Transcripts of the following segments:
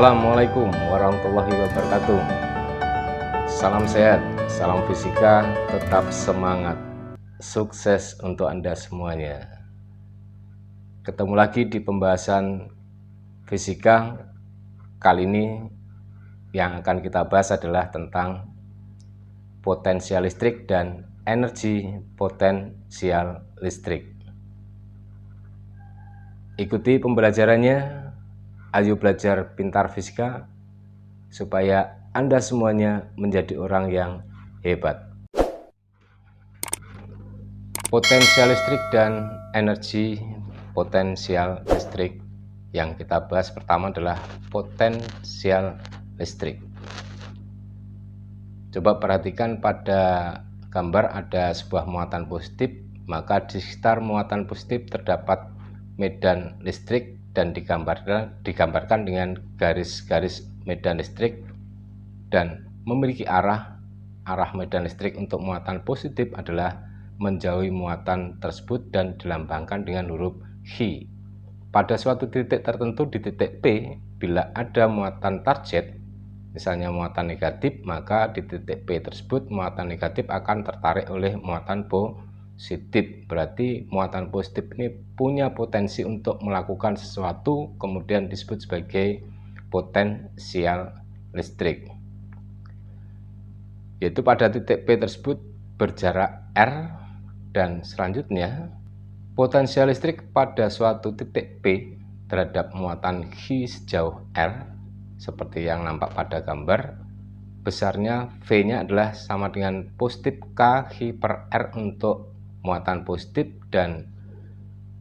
Assalamualaikum warahmatullahi wabarakatuh. Salam sehat, salam fisika, tetap semangat. Sukses untuk Anda semuanya. Ketemu lagi di pembahasan fisika. Kali ini yang akan kita bahas adalah tentang potensial listrik dan energi potensial listrik. Ikuti pembelajarannya. Ayo belajar pintar fisika supaya Anda semuanya menjadi orang yang hebat. Potensial listrik dan energi potensial listrik. Yang kita bahas pertama adalah potensial listrik. Coba perhatikan pada gambar ada sebuah muatan positif, maka di sekitar muatan positif terdapat medan listrik dan digambarkan dengan garis-garis medan listrik dan memiliki arah medan listrik untuk muatan positif adalah menjauhi muatan tersebut dan dilambangkan dengan huruf Hi. Pada suatu titik tertentu di titik P, bila ada muatan target, misalnya muatan negatif, maka di titik P tersebut muatan negatif akan tertarik oleh muatan positif. Berarti muatan positif ini punya potensi untuk melakukan sesuatu, kemudian disebut sebagai potensial listrik. Yaitu pada titik P tersebut berjarak R, dan selanjutnya potensial listrik pada suatu titik P terhadap muatan Hi sejauh R seperti yang nampak pada gambar. Besarnya V-nya adalah sama dengan positif K Hi per R untuk muatan positif, dan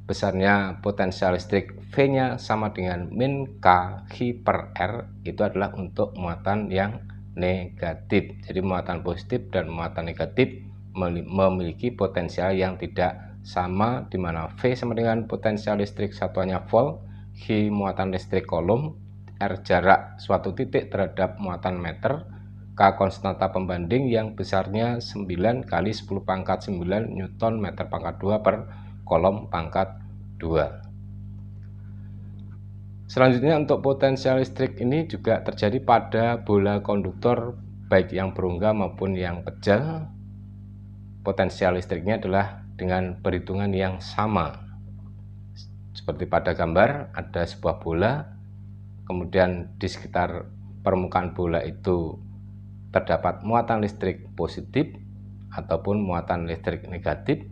besarnya potensial listrik V-nya sama dengan min K Hi per R itu adalah untuk muatan yang negatif. Jadi muatan positif dan muatan negatif memiliki potensial yang tidak sama, di mana V sama dengan potensial listrik satuannya volt, Hi muatan listrik coulomb, R jarak suatu titik terhadap muatan meter, K konstanta pembanding yang besarnya 9 kali 10 pangkat 9 Newton meter pangkat 2 per Coulomb pangkat 2. Selanjutnya untuk potensial listrik ini juga terjadi pada bola konduktor baik yang berongga maupun yang pejal. Potensial listriknya adalah dengan perhitungan yang sama. Seperti pada gambar ada sebuah bola, kemudian di sekitar permukaan bola itu terdapat muatan listrik positif ataupun muatan listrik negatif.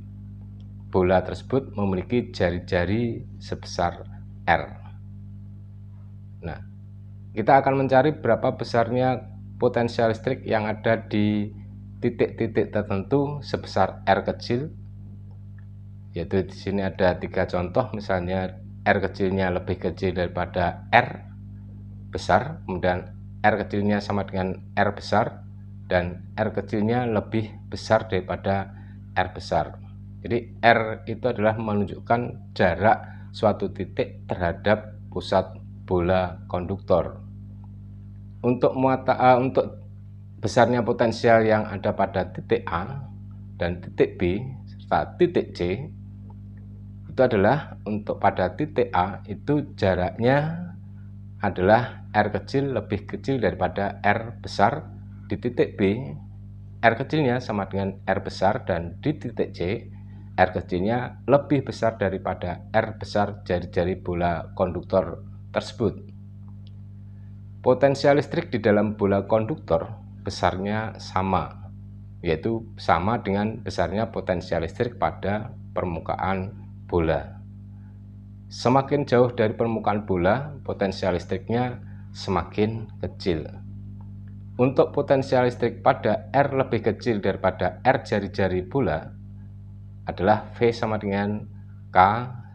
Bola tersebut memiliki jari-jari sebesar R. Nah, kita akan mencari berapa besarnya potensial listrik yang ada di titik-titik tertentu sebesar R kecil. Yaitu di sini ada 3 contoh, misalnya R kecilnya lebih kecil daripada R besar, kemudian R kecilnya sama dengan R besar, dan R kecilnya lebih besar daripada R besar. Jadi R itu adalah menunjukkan jarak suatu titik terhadap pusat bola konduktor. Untuk besarnya potensial yang ada pada titik A dan titik B serta titik C itu adalah untuk pada titik A itu jaraknya adalah R kecil lebih kecil daripada R besar. Di titik B R kecilnya sama dengan R besar, dan di titik C R kecilnya lebih besar daripada R besar jari-jari bola konduktor tersebut. Potensial listrik di dalam bola konduktor besarnya sama, yaitu sama dengan besarnya potensial listrik pada permukaan bola. Semakin jauh dari permukaan bola, potensial listriknya semakin kecil. Untuk potensial listrik pada R lebih kecil daripada R jari-jari bola adalah V sama dengan K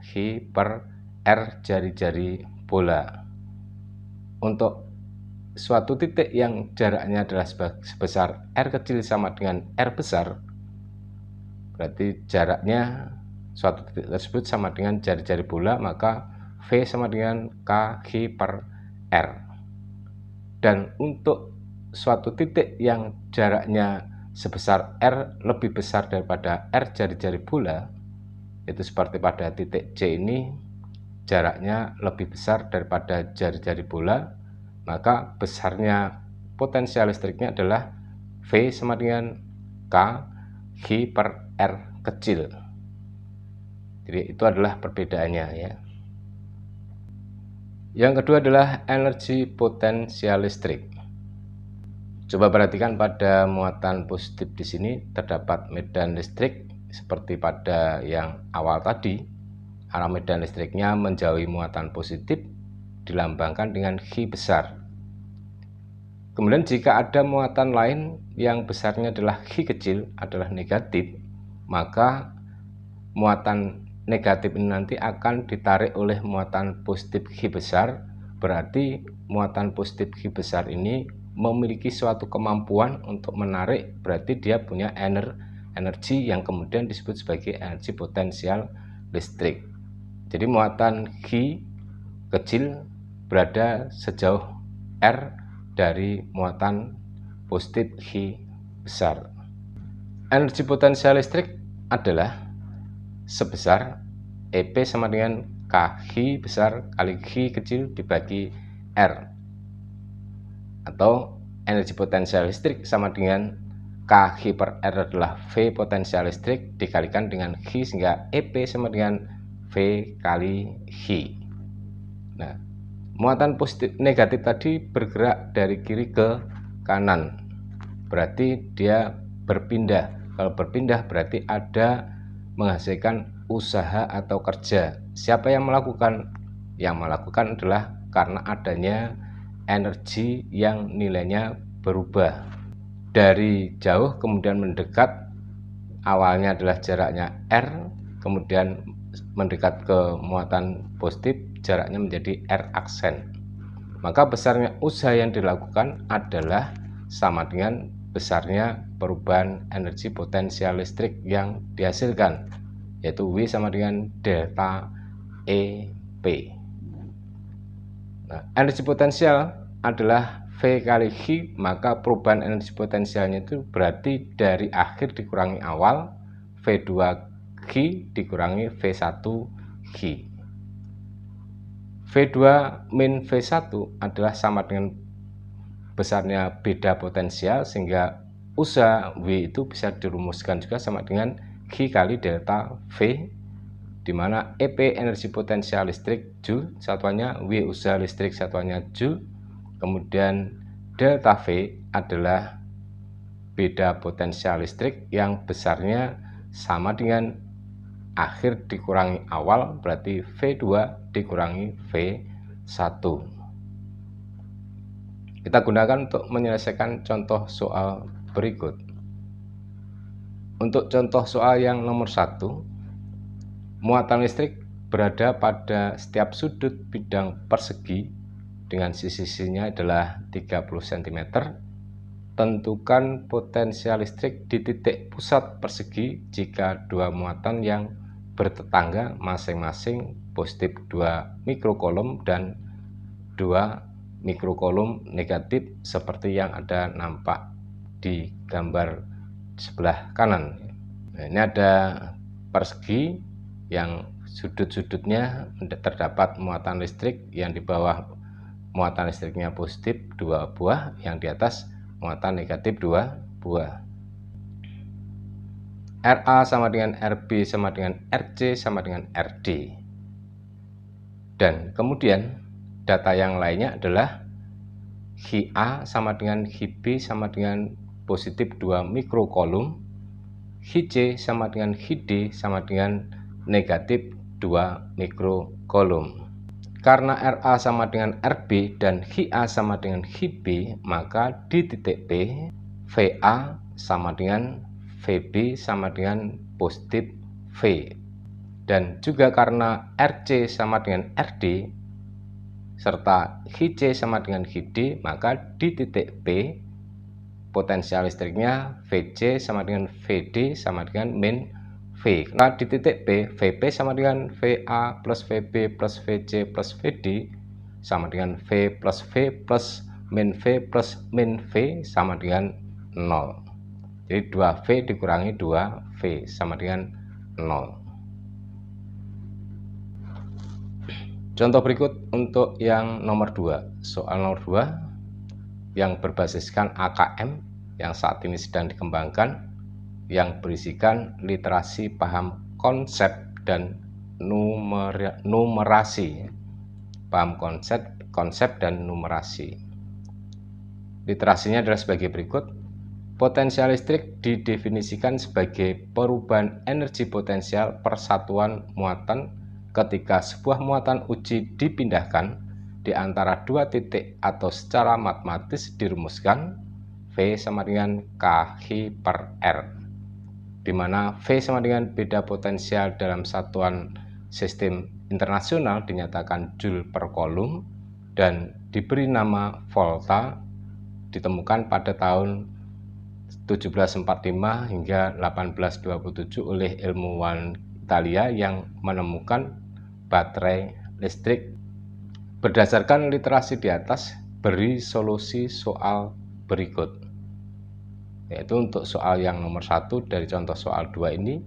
Hi per R jari-jari bola. Untuk suatu titik yang jaraknya adalah sebesar R kecil sama dengan R besar, berarti jaraknya suatu titik tersebut sama dengan jari-jari bola, maka V sama dengan K Hi per R. Dan untuk suatu titik yang jaraknya sebesar R lebih besar daripada R jari-jari bola, itu seperti pada titik C ini, jaraknya lebih besar daripada jari-jari bola, maka besarnya potensial listriknya adalah V sama dengan K Hi per R kecil. Jadi itu adalah perbedaannya ya. Yang kedua adalah energi potensial listrik. Coba perhatikan pada muatan positif di sini terdapat medan listrik seperti pada yang awal tadi. Arah medan listriknya menjauhi muatan positif dilambangkan dengan Hi besar. Kemudian jika ada muatan lain yang besarnya adalah Hi kecil adalah negatif, maka muatan negatif ini nanti akan ditarik oleh muatan positif Hi besar. Berarti muatan positif Hi besar ini memiliki suatu kemampuan untuk menarik, berarti dia punya energi yang kemudian disebut sebagai energi potensial listrik. Jadi muatan Hi kecil berada sejauh R dari muatan positif Hi besar. Energi potensial listrik adalah sebesar EP sama dengan K Hi besar kali Hi kecil dibagi R, atau energi potensial listrik sama dengan K Hi per R adalah V potensial listrik dikalikan dengan Hi sehingga EP sama dengan V kali Hi. Nah, muatan positif negatif tadi bergerak dari kiri ke kanan, berarti dia berpindah. Kalau berpindah berarti ada menghasilkan usaha atau kerja. Siapa yang melakukan? Yang melakukan adalah karena adanya energi yang nilainya berubah dari jauh kemudian mendekat. Awalnya adalah jaraknya R, kemudian mendekat ke muatan positif, jaraknya menjadi R aksen. Maka besarnya usaha yang dilakukan adalah sama dengan besarnya perubahan energi potensial listrik yang dihasilkan, yaitu W sama dengan delta EP. Nah, energi potensial adalah V kali Hi, maka perubahan energi potensialnya itu berarti dari akhir dikurangi awal, V2 Hi dikurangi V1 Hi. V2 min V1 adalah sama dengan besarnya beda potensial, sehingga usaha W itu bisa dirumuskan juga sama dengan Hi kali delta V, di mana EP energi potensial listrik Joule satuannya, W usaha listrik satuannya Joule, kemudian delta V adalah beda potensial listrik yang besarnya sama dengan akhir dikurangi awal, berarti V2 dikurangi V1. Kita gunakan untuk menyelesaikan contoh soal berikut. Untuk contoh soal yang nomor 1, muatan listrik berada pada setiap sudut bidang persegi dengan sisi-sisinya adalah 30 cm. Tentukan potensial listrik di titik pusat persegi jika dua muatan yang bertetangga masing-masing positif 2 mikrokolom dan 2 mikrokolom negatif seperti yang ada nampak di gambar sebelah kanan. Nah, ini ada persegi yang sudut-sudutnya terdapat muatan listrik, yang di bawah muatan listriknya positif 2 buah, yang di atas muatan negatif 2 buah. RA sama dengan RB sama dengan RC sama dengan RD. Dan kemudian data yang lainnya adalah Hi A sama dengan Hi B sama dengan positif 2 mikrokolom, Hi C sama dengan Hi D sama dengan negatif 2 mikrokolom. Karena RA sama dengan RB dan Hi A sama dengan Hi B, maka di titik P, VA sama dengan VB sama dengan positif V. Dan juga karena RC sama dengan RD, serta Hi C sama dengan Hi D, maka di titik P, potensial listriknya VC sama dengan VD sama dengan min V. Nah, di titik P, VP sama dengan VA plus VB plus VC plus VD sama dengan V plus V plus min V sama dengan 0. Jadi 2V dikurangi 2V sama dengan 0. Contoh berikut untuk yang nomor 2. Soal nomor 2 yang berbasiskan AKM yang saat ini sedang dikembangkan, yang berisikan literasi paham konsep dan numerasi. Paham konsep dan numerasi. Literasinya adalah sebagai berikut. Potensial listrik didefinisikan sebagai perubahan energi potensial persatuan muatan ketika sebuah muatan uji dipindahkan di antara dua titik atau secara matematis dirumuskan V sama dengan KH per R, di mana V sama dengan beda potensial dalam satuan sistem internasional dinyatakan Joule per Coulomb dan diberi nama volta, ditemukan pada tahun 1745 hingga 1827 oleh ilmuwan Italia yang menemukan baterai listrik. Berdasarkan literasi di atas, beri solusi soal berikut. Yaitu untuk soal yang nomor 1 dari contoh soal 2 ini.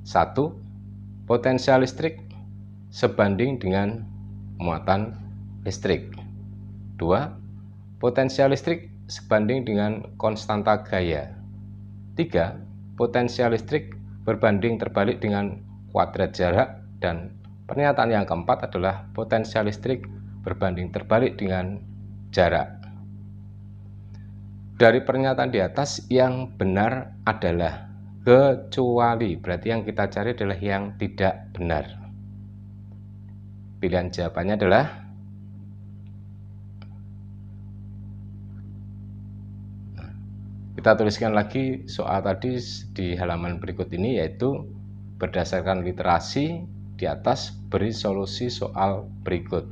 1. Potensial listrik sebanding dengan muatan listrik. 2. Potensial listrik sebanding dengan konstanta gaya. 3. Potensial listrik berbanding terbalik dengan kuadrat jarak. Dan pernyataan yang keempat adalah potensial listrik berbanding terbalik dengan jarak. Dari pernyataan di atas, yang benar adalah kecuali, berarti yang kita cari adalah yang tidak benar. Pilihan jawabannya adalah kita tuliskan lagi soal tadi di halaman berikut ini, yaitu berdasarkan literasi di atas beri solusi soal berikut.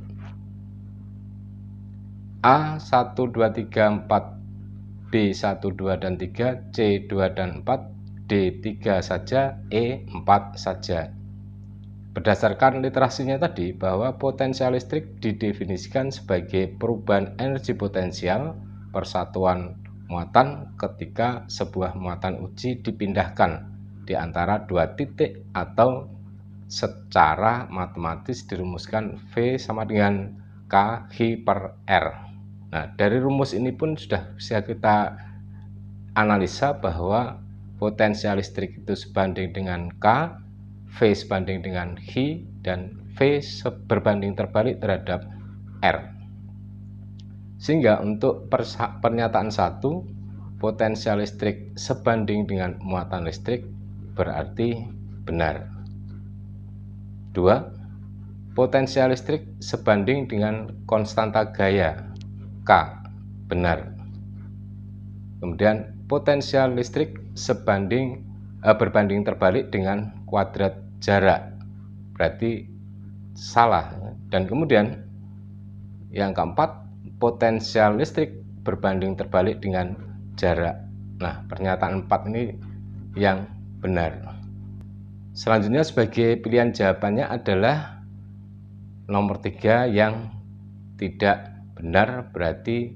A 1, 2, 3, 4, B 1, 2, dan 3, C 2 dan 4, D 3 saja, E 4 saja. Berdasarkan literasinya tadi, bahwa potensial listrik didefinisikan sebagai perubahan energi potensial persatuan muatan ketika sebuah muatan uji dipindahkan di antara dua titik atau secara matematis dirumuskan V sama dengan KH per R. Nah, dari rumus ini pun sudah bisa kita analisa bahwa potensial listrik itu sebanding dengan K, V sebanding dengan H, dan V berbanding terbalik terhadap R. Sehingga untuk pernyataan 1, potensial listrik sebanding dengan muatan listrik berarti benar. 2. Potensial listrik sebanding dengan konstanta gaya K, benar. Kemudian potensial listrik berbanding terbalik dengan kuadrat jarak, berarti salah. Dan kemudian yang keempat, potensial listrik berbanding terbalik dengan jarak. Nah, pernyataan 4 ini yang benar. Selanjutnya sebagai pilihan jawabannya adalah nomor 3 yang tidak benar, berarti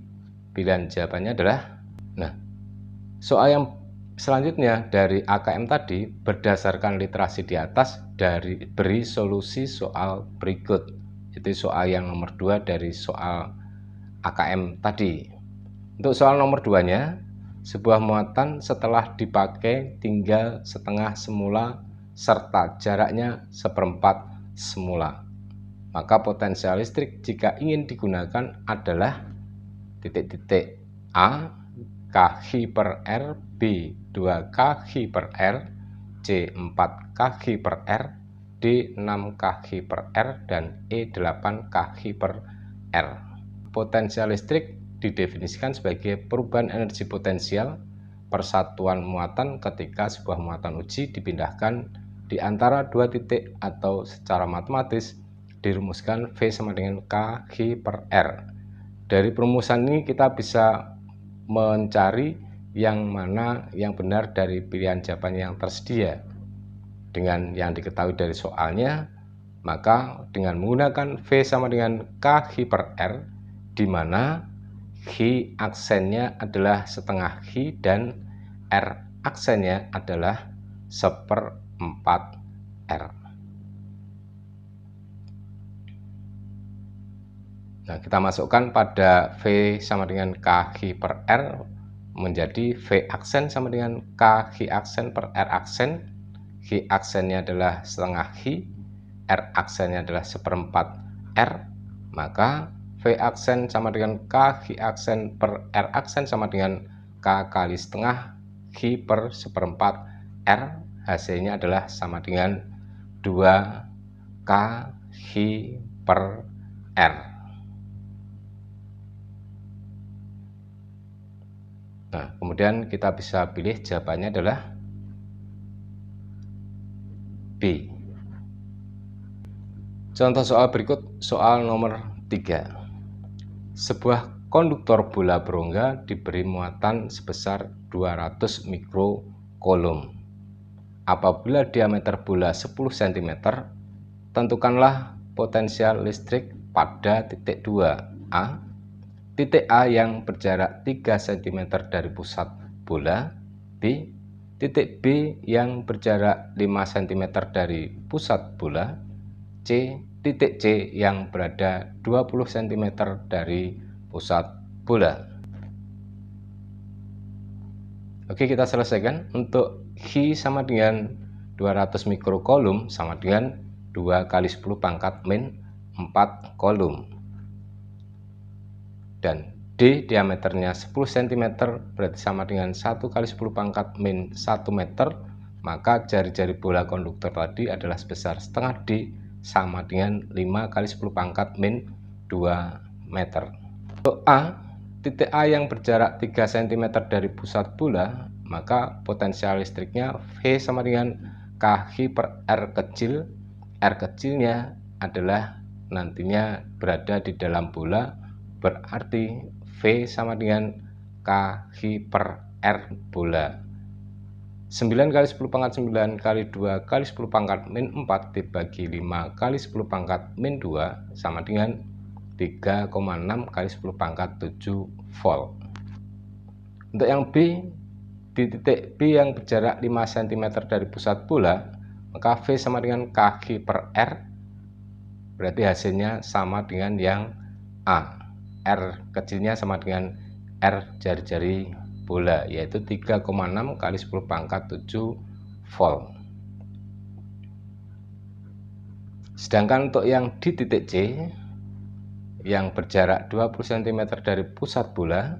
pilihan jawabannya adalah, nah, soal yang selanjutnya dari AKM tadi, berdasarkan literasi di atas, beri solusi soal berikut. Itu soal yang nomor 2 dari soal AKM tadi. Untuk soal nomor 2-nya, sebuah muatan setelah dipakai tinggal setengah semula serta jaraknya seperempat semula, maka potensial listrik jika ingin digunakan adalah titik-titik A KH per R, B 2 KH per R, C 4 KH per R, D 6 KH per R, dan E 8 KH per R. Potensial listrik didefinisikan sebagai perubahan energi potensial persatuan muatan ketika sebuah muatan uji dipindahkan di antara dua titik atau secara matematis dirumuskan V sama dengan KH per R. Dari perumusan ini kita bisa mencari yang mana yang benar dari pilihan jawaban yang tersedia. Dengan yang diketahui dari soalnya, maka dengan menggunakan V sama dengan KH per R, di mana H aksennya adalah setengah H dan R aksennya adalah seperempat R. Nah, kita masukkan pada V sama dengan KH per R menjadi V aksen sama dengan KH aksen per R aksen. H aksennya adalah setengah H, R aksennya adalah seperempat R, maka V aksen sama dengan KH aksen per R aksen sama dengan K kali setengah H per seperempat R. Hasilnya adalah sama dengan 2K H per R. Nah, kemudian kita bisa pilih jawabannya adalah B. Contoh soal berikut, soal nomor 3. Sebuah konduktor bola berongga diberi muatan sebesar 200 mikrokolom. Apabila diameter bola 10 cm, tentukanlah potensial listrik pada titik 2A. Titik A yang berjarak 3 cm dari pusat bola. B. Titik B yang berjarak 5 cm dari pusat bola. C. Titik C yang berada 20 cm dari pusat bola. Oke, kita selesaikan. Untuk H sama dengan 200 mikrokolom sama dengan 2 kali 10 pangkat min 4 kolom. Dan D diameternya 10 cm berarti sama dengan 1 kali 10 pangkat min 1 meter. Maka jari-jari bola konduktor tadi adalah sebesar setengah D sama dengan 5 kali 10 pangkat min 2 meter. Untuk A, titik A yang berjarak 3 cm dari pusat bola, maka potensial listriknya V sama dengan KH per R kecil. R kecilnya adalah nantinya berada di dalam bola, berarti V sama dengan KH per R bola. 9 kali 10 pangkat 9 kali 2 kali 10 pangkat min 4 dibagi 5 kali 10 pangkat min 2 sama dengan 3,6 kali 10 pangkat 7 volt. Untuk yang B, di titik B yang berjarak 5 cm dari pusat bola, maka V sama dengan KH per R, berarti hasilnya sama dengan yang A. R kecilnya sama dengan R jari-jari bola, yaitu 3,6 kali 10 pangkat 7 volt. Sedangkan untuk yang di titik C yang berjarak 20 cm dari pusat bola,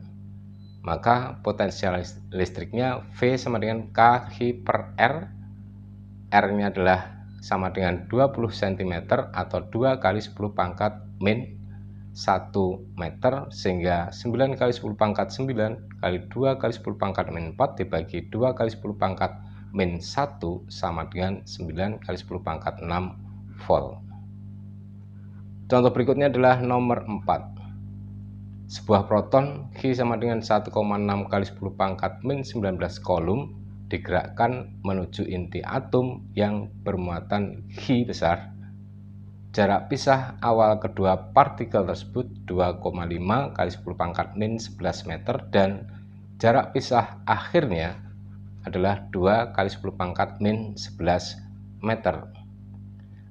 maka potensial listriknya V sama dengan KH per R. R-nya adalah sama dengan 20 cm atau 2 kali 10 pangkat min 1 meter, sehingga 9 kali 10 pangkat 9 kali 2 kali 10 pangkat min 4 dibagi 2 kali 10 pangkat min 1 sama dengan 9 kali 10 pangkat 6 volt. Contoh berikutnya adalah nomor 4. Sebuah proton H sama dengan 1,6 kali 10 pangkat min 19 kolom digerakkan menuju inti atom yang bermuatan H besar. Jarak pisah awal kedua partikel tersebut 2,5 kali 10 pangkat min 11 meter dan jarak pisah akhirnya adalah 2 kali 10 pangkat min 11 meter.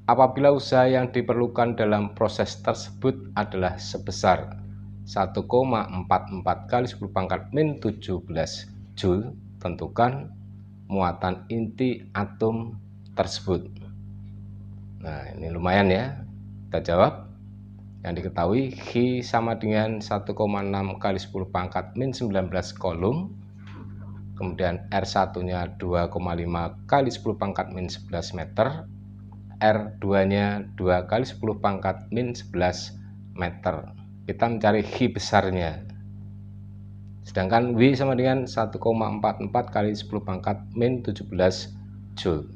Apabila usaha yang diperlukan dalam proses tersebut adalah sebesar 1,44 kali 10 pangkat min 17 Joule, tentukan muatan inti atom tersebut. Nah, ini lumayan ya. Kita jawab. Yang diketahui H sama dengan 1,6 kali 10 pangkat min 19 kolom. Kemudian R1-nya 2,5 kali 10 pangkat min 11 meter. R2-nya 2 kali 10 pangkat min 11 meter. Kita mencari H besarnya. Sedangkan W sama dengan 1,44 kali 10 pangkat min 17 Joule.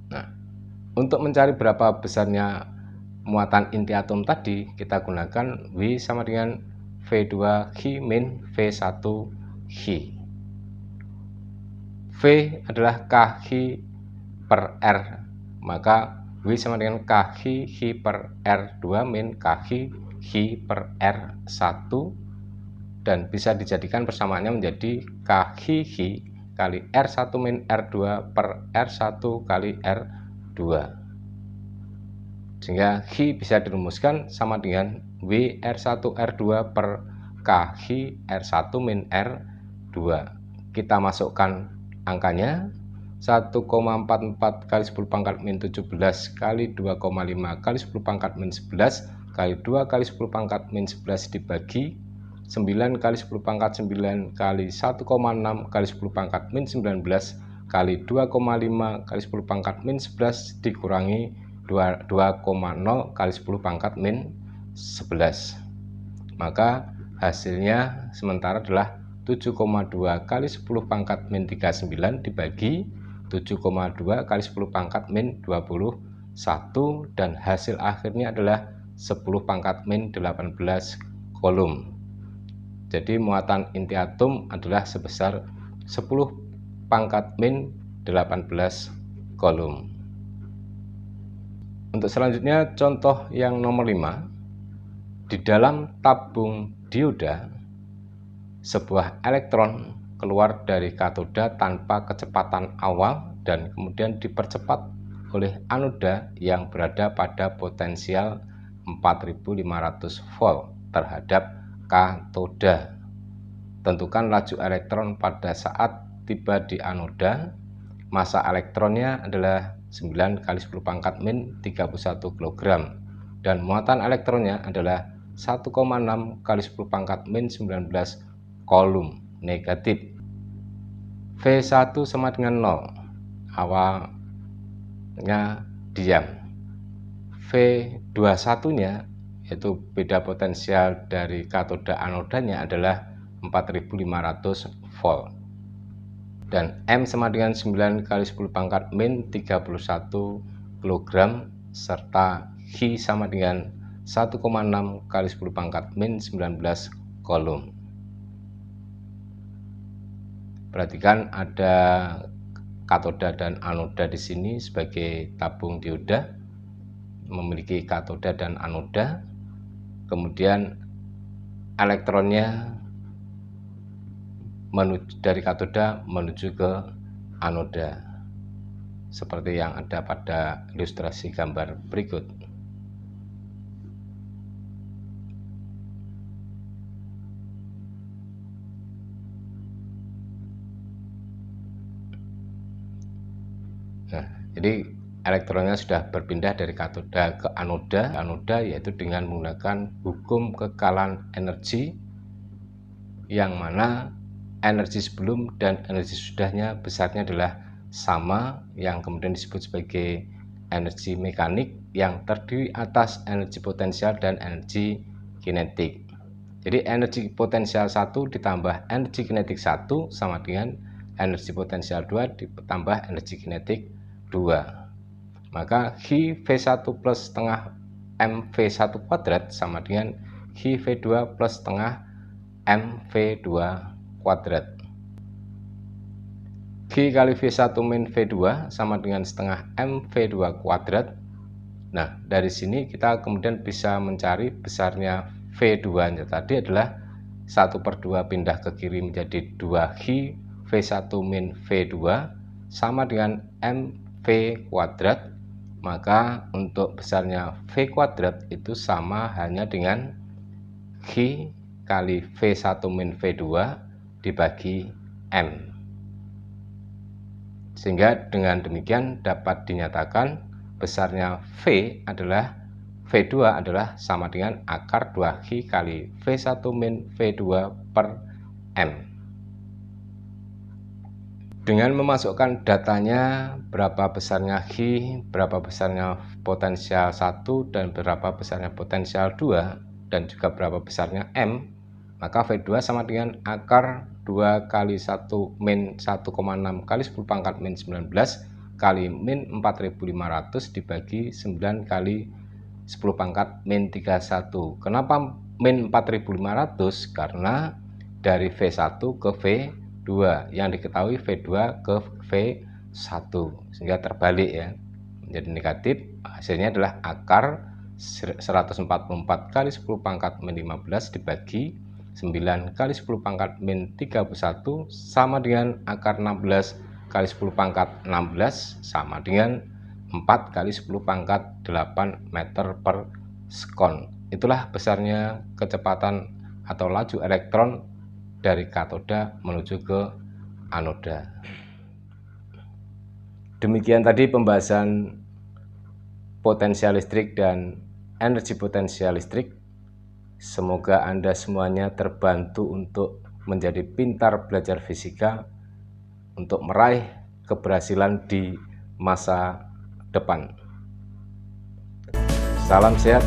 Nah, untuk mencari berapa besarnya muatan inti atom tadi, kita gunakan W sama dengan V2H min V1H. V adalah KH per R, maka W sama dengan KH H per R2 min KH H per R1, dan bisa dijadikan persamaannya menjadi KH H kali R1 min R2 per R1 kali R2. Sehingga Hi bisa dirumuskan sama dengan W R1 R2 per K Hi R1 min R2. Kita masukkan angkanya 1,44 kali 10 pangkat min 17 kali 2,5 kali 10 pangkat min 11 kali 2 kali 10 pangkat min 11 dibagi 9 kali 10 pangkat 9 kali 1,6 kali 10 pangkat min 19 kali 2,5 kali 10 pangkat min 11 dikurangi 2,0 kali 10 pangkat min 11. Maka hasilnya sementara adalah 7,2 kali 10 pangkat min 39 dibagi 7,2 kali 10 pangkat min 21, dan hasil akhirnya adalah 10 pangkat min 18 kolom. Jadi muatan inti atom adalah sebesar 10 pangkat min 18 kolom. Untuk selanjutnya contoh yang nomor 5. Di dalam tabung dioda, sebuah elektron keluar dari katoda tanpa kecepatan awal dan kemudian dipercepat oleh anoda yang berada pada potensial 4500 volt terhadap katoda. Tentukan laju elektron pada saat tiba di anoda. Masa elektronnya adalah 9 kali 10 pangkat min 31 kg dan muatan elektronnya adalah 1,6 kali 10 pangkat min 19 kolom negatif. V1 sama dengan 0, awalnya diam. V21 nya yaitu beda potensial dari katoda anodanya adalah 4500 volt, dan M sama dengan 9 kali 10 pangkat min 31 kg serta Hi sama dengan 1,6 kali 10 pangkat min 19 kolom. Perhatikan ada katoda dan anoda di sini sebagai tabung dioda, memiliki katoda dan anoda. Kemudian elektronnya dari katoda menuju ke anoda seperti yang ada pada ilustrasi gambar berikut. Nah, jadi elektronnya sudah berpindah dari katoda ke anoda. Anoda yaitu dengan menggunakan hukum kekalan energi, yang mana energi sebelum dan energi sesudahnya besarnya adalah sama, yang kemudian disebut sebagai energi mekanik yang terdiri atas energi potensial dan energi kinetik. Jadi energi potensial 1 ditambah energi kinetik 1 sama dengan energi potensial 2 ditambah energi kinetik 2. Maka Hi V1 plus setengah MV1 kuadrat sama dengan Hi V2 plus setengah MV2 kuadrat. Hi kali V1 min V2 sama dengan setengah MV2 kuadrat. Nah, dari sini kita kemudian bisa mencari besarnya V2 nya tadi adalah 1/2 pindah ke kiri menjadi 2 Hi V1 min V2 sama dengan MV kuadrat. Maka untuk besarnya V kuadrat itu sama hanya dengan Hi kali V1 min V2 dibagi M. Sehingga dengan demikian dapat dinyatakan besarnya V2 adalah sama dengan akar 2Hi kali V1 min V2 per M. Dengan memasukkan datanya berapa besarnya Hi, berapa besarnya potensial 1, dan berapa besarnya potensial 2, dan juga berapa besarnya M, maka V2 sama dengan akar 2 kali 1 min 1,6 kali 10 pangkat min 19 kali min 4500 dibagi 9 kali 10 pangkat min 31. Kenapa min 4500? Karena dari V1 ke V2, yang diketahui V2 ke V1, sehingga terbalik ya, menjadi negatif. Hasilnya adalah akar 144 kali 10 pangkat min 15 dibagi 9 kali 10 pangkat min 31 sama dengan akar 16 kali 10 pangkat 16 sama dengan 4 kali 10 pangkat 8 meter per sekon. Itulah besarnya kecepatan atau laju elektron dari katoda menuju ke anoda. Demikian tadi pembahasan potensial listrik dan energi potensial listrik. Semoga Anda semuanya terbantu untuk menjadi pintar belajar fisika untuk meraih keberhasilan di masa depan. Salam sehat,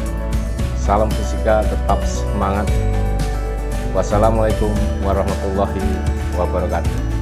salam fisika, tetap semangat. Wassalamualaikum warahmatullahi wabarakatuh.